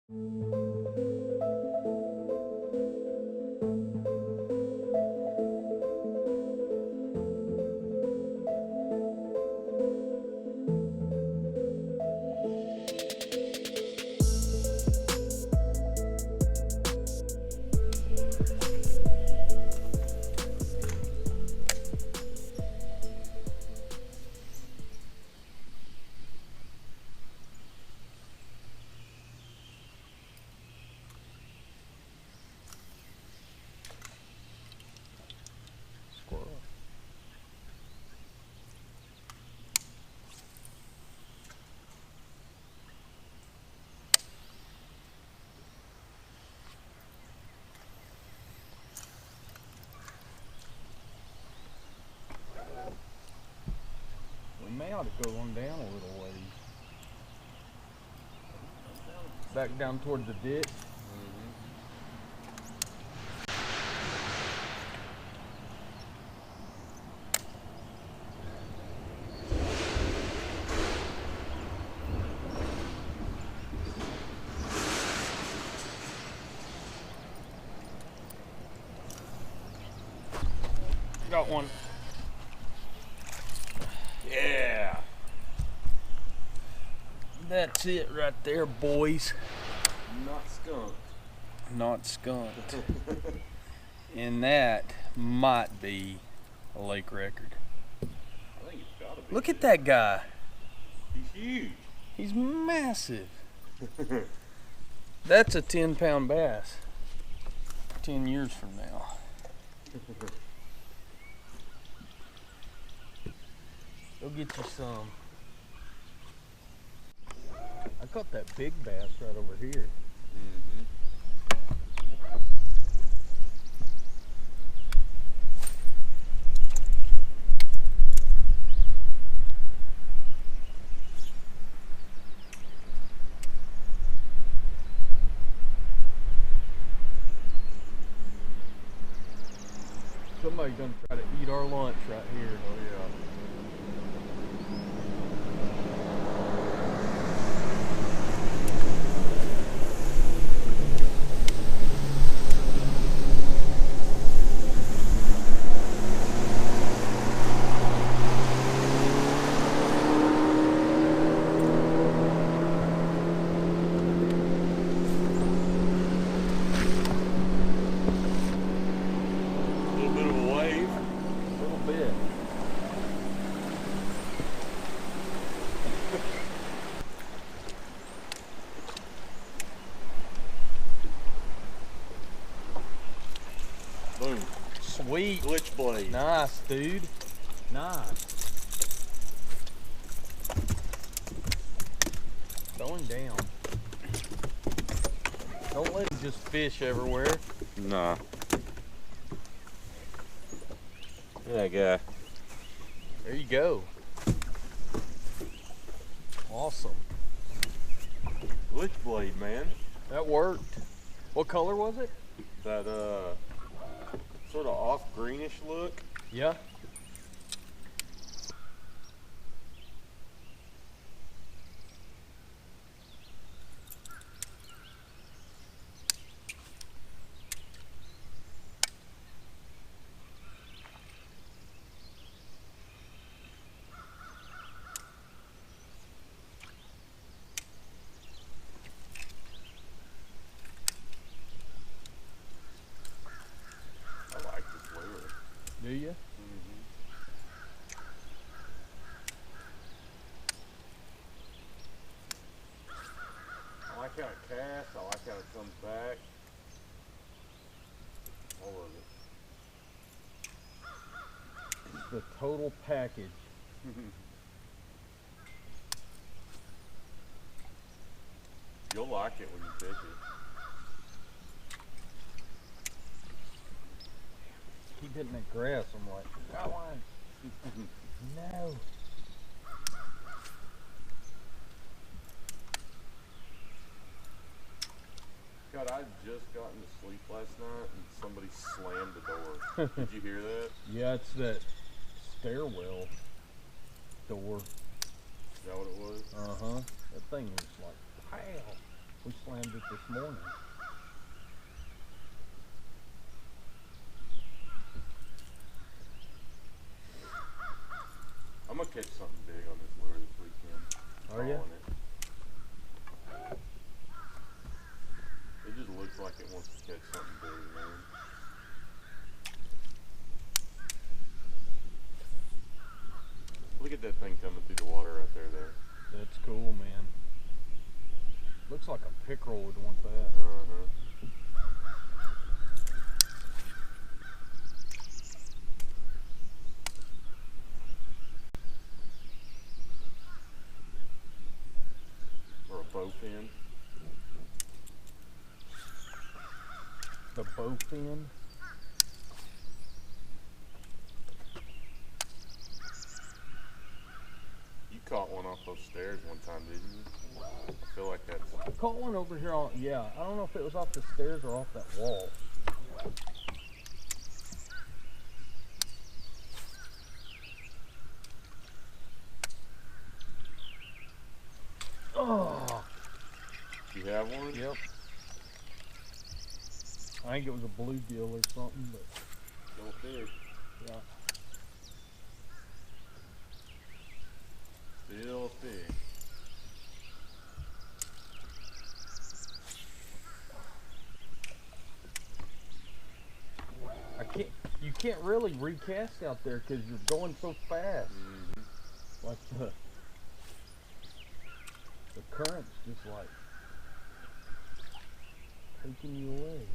Squirrel. We may ought to go on down a little ways. Back down towards the ditch. Got one. Yeah. That's it right there, boys. Not skunked. Not skunked. And that might be a lake record. I think it's gotta be. Look at that guy. He's huge. He's massive. That's a 10-pound bass. 10 years from now. Go get you some. I caught that big bass right over here. Somebody's gonna try to eat our lunch right here. Oh yeah. Boom. Sweet. Glitch blade. Nice, dude. Nice. Throw him down. Don't let him just fish everywhere. Nah. Yeah, guy. There you go. Awesome. Glitch blade, man. That worked. What color was it? That sort of off greenish look. Yeah. Do you? I like how it casts. I like how it comes back. All of it. It's the total package. You'll like it when you fish it. Keep hitting that grass. I'm like, got one. No. God, I just gotten to sleep last night and somebody slammed the door. Did you hear that? Yeah, it's that stairwell door. Is that what it was? Uh-huh. That thing was like, pow. We slammed it this morning. I'm gonna catch something big on this lure this weekend. Are you? It just looks like it wants to catch something big, man. Look at that thing coming through the water right there. That's cool, man. Looks like a pickerel would want that. Or a bowfin. The bowfin. You caught one off those stairs one time, didn't you? I feel like that's... I caught one over here on, yeah, I don't know if it was off the stairs or off that wall. Oh! You have one? Yep. I think it was a bluegill or something, but... Still fish. Yeah. Still fish. You can't really recast out there because you're going so fast. Mm-hmm. Like the current's just like taking you away.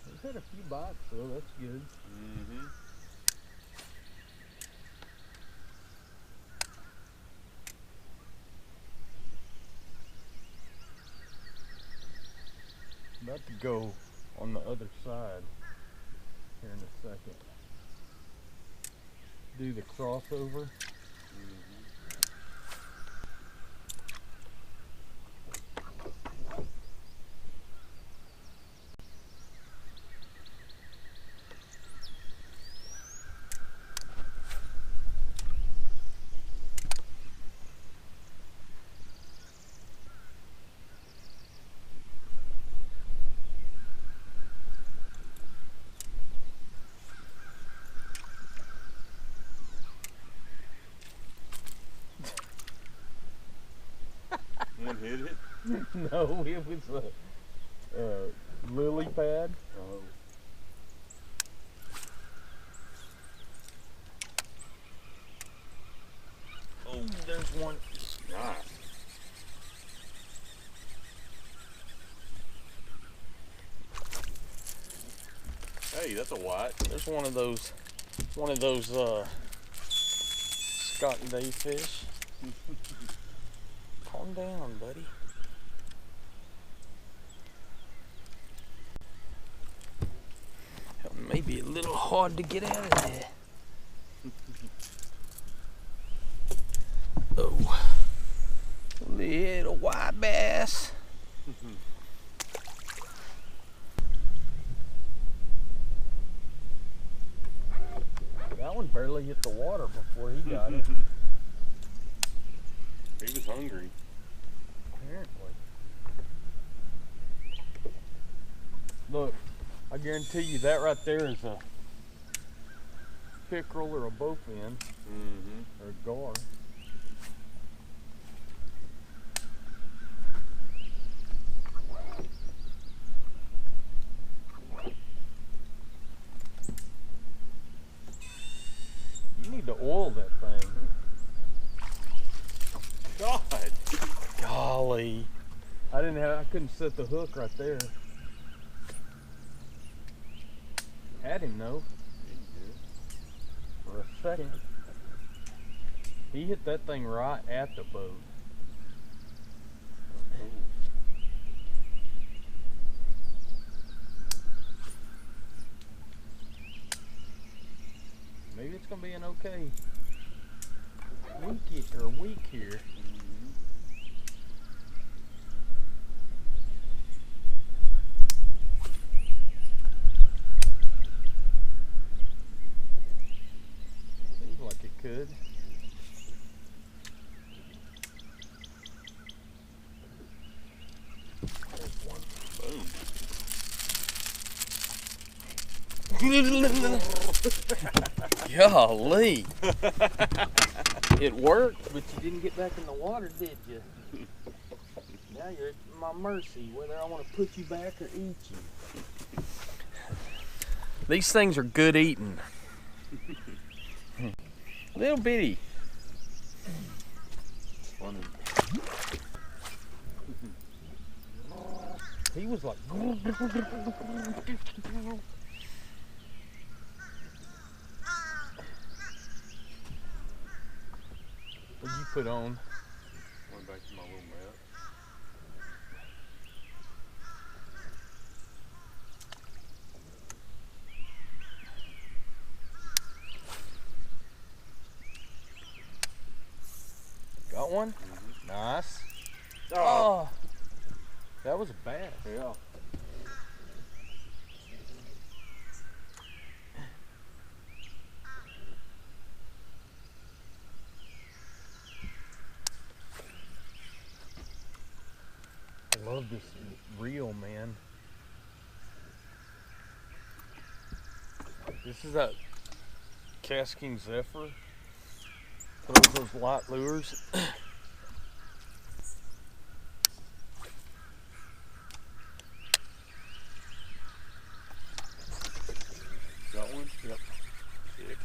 We've had a few bites, so that's good. Mm-hmm. About to go on the other side here in a second. Do the crossover. One hit it? No, it was a lily pad. Oh. Oh, there's one. Nice. Hey, that's a white. There's one of those Scott and Dave fish. Calm down, buddy. It may be a little hard to get out of there. Oh, little white bass. That one barely hit the water before he got it. He was hungry. Apparently. Look, I guarantee you that right there is a pickerel or a bowfin or a gar. You need to oil that thing. God. Golly. I couldn't set the hook right there. Had him though. For a second. He hit that thing right at the boat. Maybe it's gonna be an okay week here. Golly. It worked, but you didn't get back in the water, did you? Now you're at my mercy, whether I want to put you back or eat you. These things are good eating. Little bitty. Funny. He was like. What'd you put on? Went back to my little mat. Got one? Mm-hmm. Nice. Oh, That was a bass. yeah. I love this reel, man. This is that Casking Zephyr. Throws those light lures. Got one? Yep. Sick.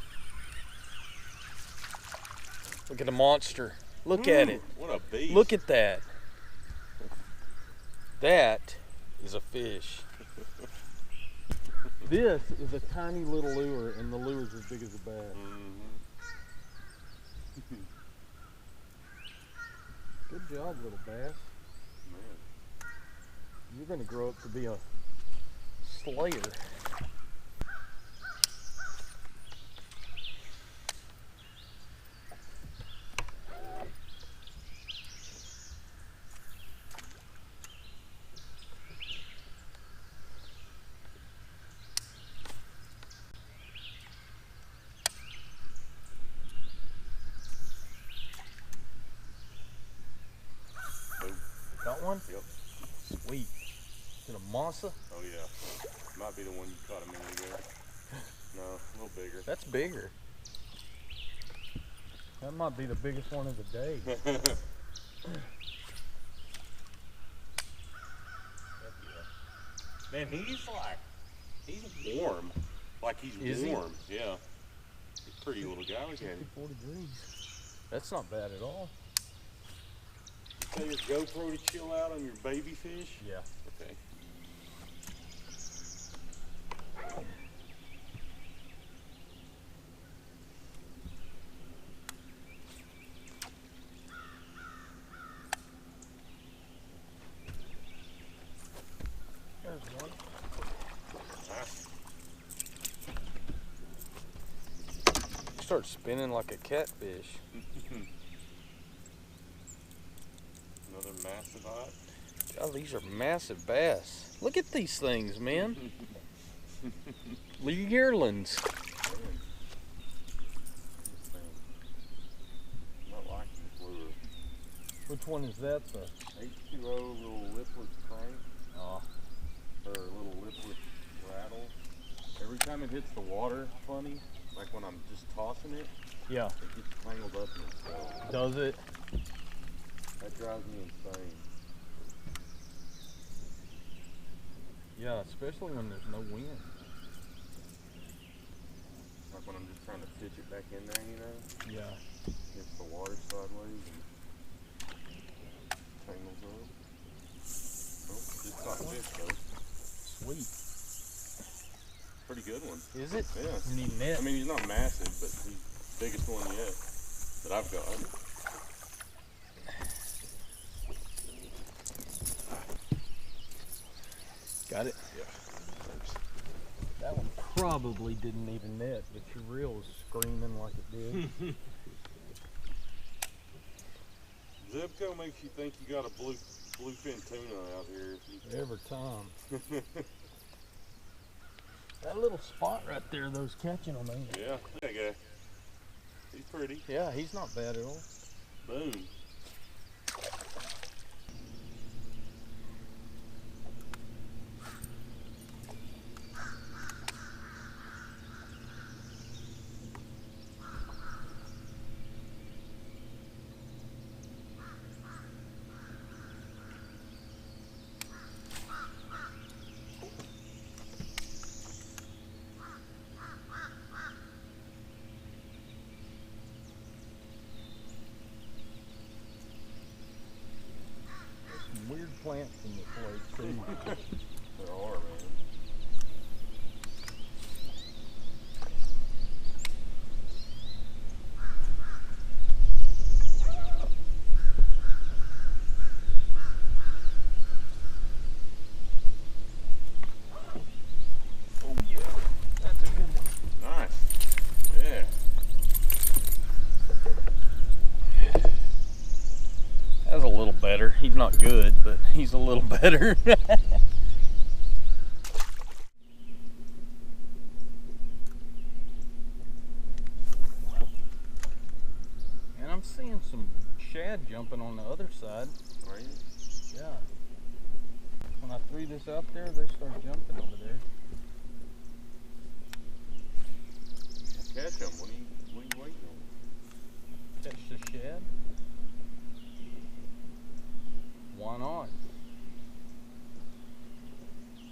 Look at the monster. Look at it. What a beast. Look at that. That is a fish. This is a tiny little lure, and the lure's as big as a bass. Mm-hmm. Good job, little bass. Man. You're going to grow up to be a slayer. Got one? Yep. Sweet. Is it a massa? Oh yeah. Might be the one you caught a minute ago. No, a little bigger. That's bigger. That might be the biggest one of the day. Man, he's warm. Like he's Is he? warm. Yeah. He's a pretty little guy. Look at him. 54 degrees. That's not bad at all. Tell your GoPro to chill out on your baby fish? Yeah. Okay. There's one. Nice. Start spinning like a catfish. Another massive eye. God, these are massive bass. Look at these things, man. Yearlings. Not like this lure. Which one is that? The H2O little lipless crank. oh, Or a little lipless rattle. Every time it hits the water, funny, like when I'm just tossing it, yeah. it gets tangled up in itself. Does it? That drives me insane. Yeah, especially when there's no wind. Like when I'm just trying to pitch it back in there, you know? Yeah. Hits the water sideways and tangles up. Oh, just caught a fish though. Sweet. Pretty good one. Is it? Yeah. You need a net. I mean, he's not massive, but he's the biggest one yet that I've got. Got it? Yeah. That one probably didn't even net, but your reel was screaming like it did. Zebco makes you think you got a bluefin tuna out here. Every time. That little spot right there, those catching them, ain't it? Yeah, that guy. He's pretty. Yeah, he's not bad at all. Boom. plants in this lake too. There are, man. Oh yeah, that's a good one. Nice. Yeah. That's a little better. He's not good, but he's a little better. And I'm seeing some shad jumping on the other side. Are you? Yeah. When I threw this out there, they start jumping over there. Catch them. What are you waiting on? Catch the shad? Why not?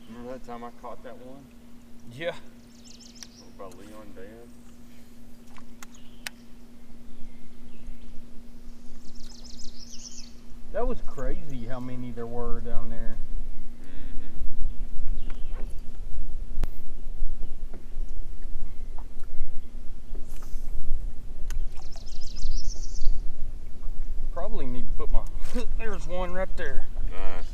Remember that time I caught that one? Yeah. Over by Leon Dam? That was crazy how many there were down there. Probably need to put my, there's one right there. Nice.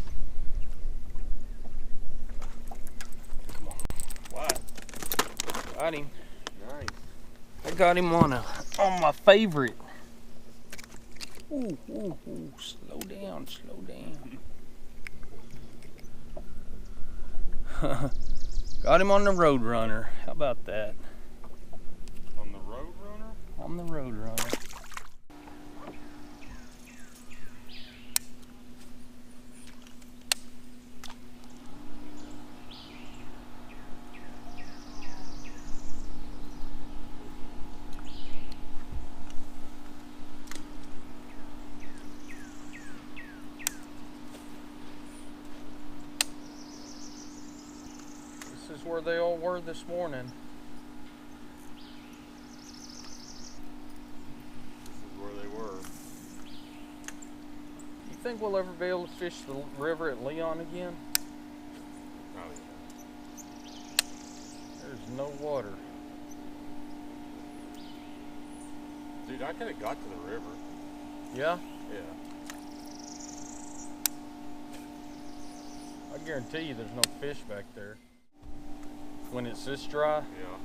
Come on. What? Got him. Nice. I got him on my favorite. Ooh, ooh, ooh, slow down, slow down. Got him on the Road Runner. How about that? On the Road Runner? On the Road Runner. This is where they all were this morning. This is where they were. You think we'll ever be able to fish the river at Leon again? Oh, yeah. There's no water. Dude, I could have got to the river. Yeah? Yeah. I guarantee you there's no fish back there. When it's this dry? Yeah.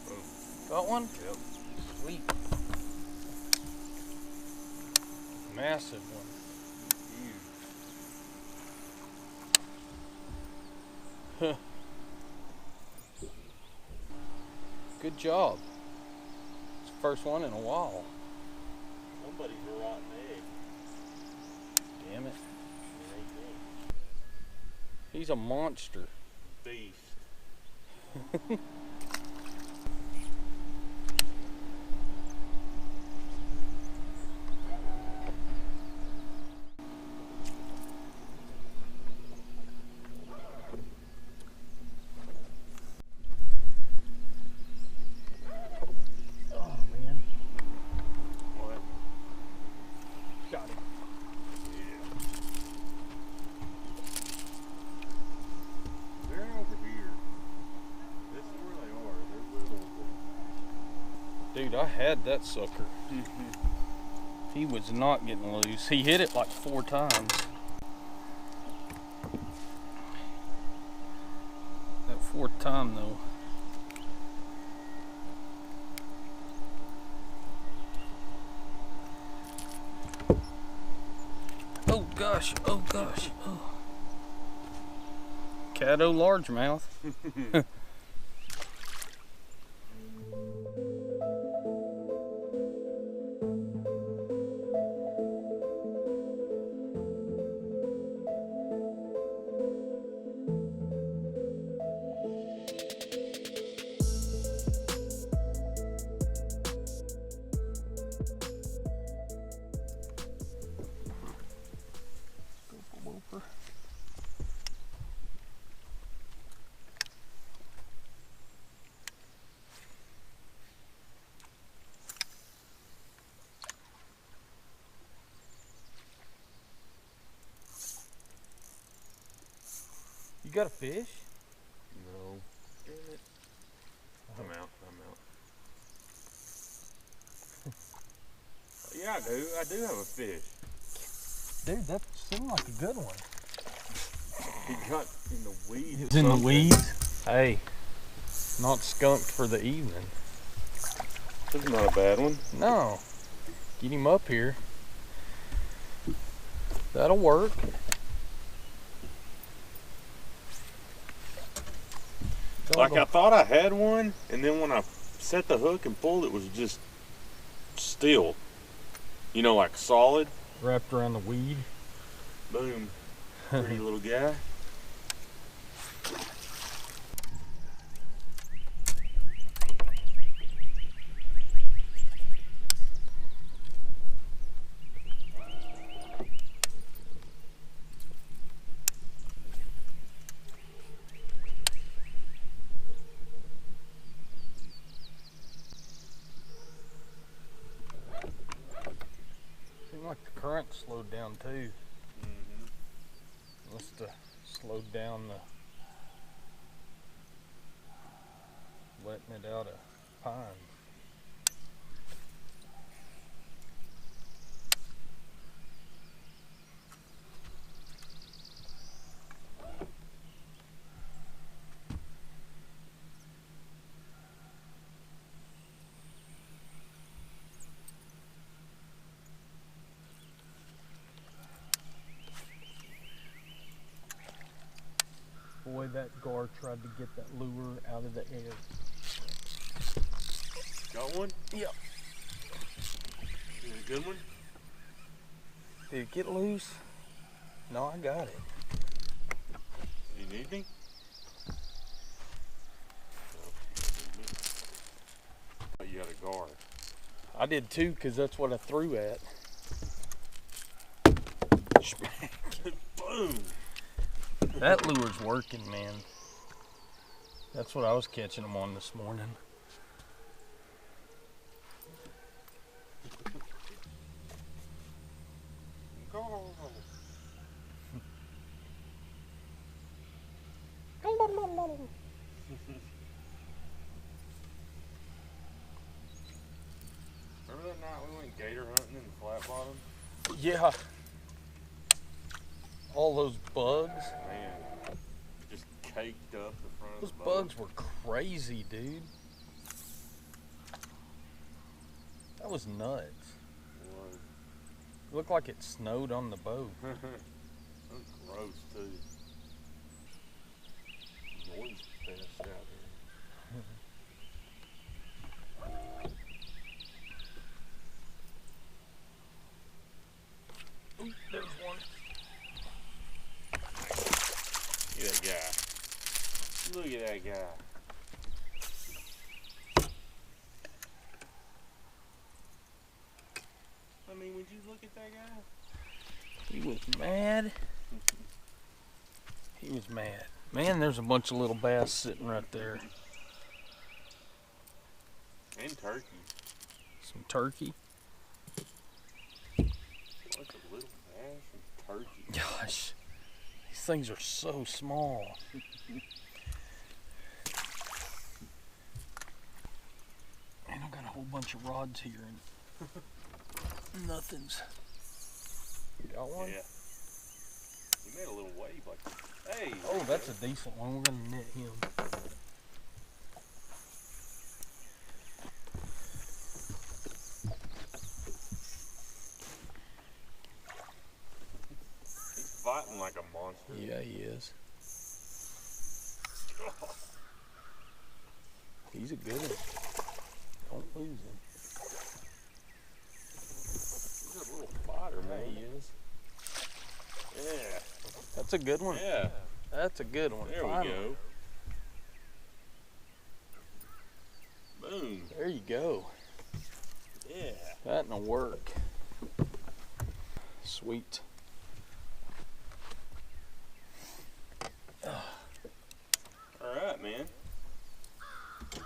Boom. Got one? Yep. Sweet. Massive one. Huge. Huh. Good job. It's the first one in a while. Somebody's a rotten egg. Damn it. It ain't me. He's a monster. Beast. Oh man. What? Got him. Yeah. They're over here. This is where they are. They're little. Dude, I had that sucker. He was not getting loose. He hit it like 4 times. That 4th time though. Oh gosh, oh gosh. Oh. Caddo largemouth. You got a fish? No. Damn it. I'm out. Yeah, I do have a fish. Dude, that seemed like a good one. He got in the weeds. It's in the weeds? Hey, not skunked for the evening. This is not a bad one. No. Get him up here. That'll work. Like I thought I had one, and then when I set the hook and pulled, it was just still. You know, like solid. Wrapped around the weed. Boom. Pretty little guy. Seemed like the current slowed down too. Must have slowed down the letting it out of pines. Boy, that gar tried to get that lure out of the air. Got one? Yep. Is it a good one? Did it get loose? No, I got it. You need me? Oh, you got a gar. I did too, because that's what I threw at. Boom! That lure's working, man. That's what I was catching them on this morning. Remember that night we went gator hunting in the flat bottom? Yeah. All those bugs. Man, just caked up the front Those of the boat. bugs were crazy, dude. That was nuts. It was. Looked like it snowed on the boat. That was gross too. Noise fest out here. Ooh, there's one. Look at that guy. Look at that guy. I mean, would you look at that guy? He was mad. He was mad. Man, there's a bunch of little bass sitting right there. And turkey. Some turkey. Bunch of little bass and turkey. Gosh, these things are so small. Man, I got a whole bunch of rods here and nothing's. Got one? Yeah. He made a little wave like, hey. Oh, that's a decent one. We're gonna net him. He's fighting like a monster. Yeah, he is. He's a good one. Don't lose him. He's a little fighter, man. He is. Yeah. That's a good one. Yeah. That's a good one. There Finally. we go. Boom. There you go. Yeah. That'll work. Sweet. All right, man.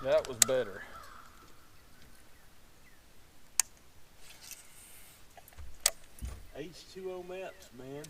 That was better. H2O maps, man.